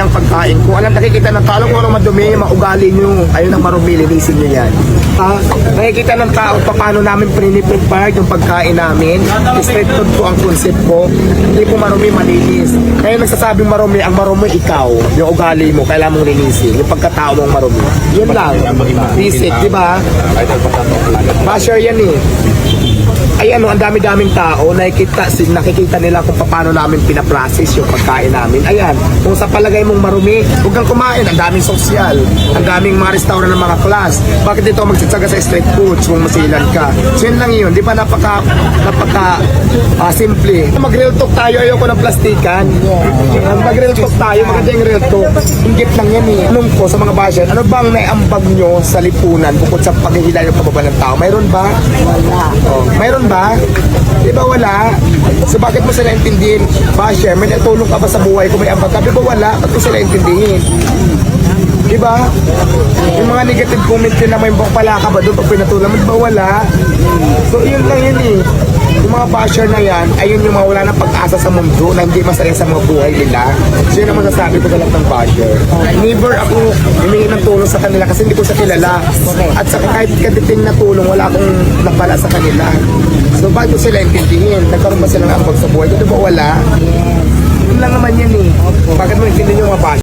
ang pagkain ko. Alam, nakikita ng tao kung anong madumi, maugali nyo. Ayun ang marumi, linisin nyo yan. Nakikita ng tao paano namin prepare yung pagkain namin. Straight food po ang concept ko. Hindi po marumi, malinis. Kaya nagsasabing marumi, ang marumi ikaw. Yung ugali mo, kailangan mong linisin. Yung pagkatao mong marumi. Yun lang. Visit, di ba? Basher yan eh. Ay ano, ang dami-daming tao, nakikita nila kung paano namin pinaprocess yung pagkain namin. Ayan, kung sa palagay mong marumi, huwag kang kumain. Ang daming sosyal, ang daming mga restaurant ng mga class. Bakit dito magsitsaga sa street food kung masilan ka? So yun lang yun, di ba simple. Mag-real talk tayo, ayoko ng plastikan. Mag-real talk tayo, maganda yung real talk. Inggit lang yan eh. Anong po sa mga basher, ano bang naiambag nyo sa lipunan bukod sa paghihila yung pababa ng tao? Mayroon ba? Wala. Oh, mayroon ba? Di ba wala? So bakit mo sila intindihin? Basher, may natulong ka ba sa buhay kung may ambag ka? Di ba wala? Bakit mo sila intindihin? Di ba? Yung mga negative comment na may pala ka ba doon pag pinatulong mo, di ba wala? So yun lang yun eh. Yung mga basher na yan, ayun yung mawala ng pag-asa sa mundo na hindi masaya sa mga buhay nila. So yun ang masasabi ko na lang ng basher. Never ako humingi ng tulong sa kanila kasi hindi ko sa kilala. At sa kahit katiting na tulong, wala akong napala sa kanila. So bakit ko sila intindihin? Nagkaroon ba sila ng ambag sa buhay? Di ba wala? Yun lang naman yan eh. Bakit mo intindihin yung mga basher?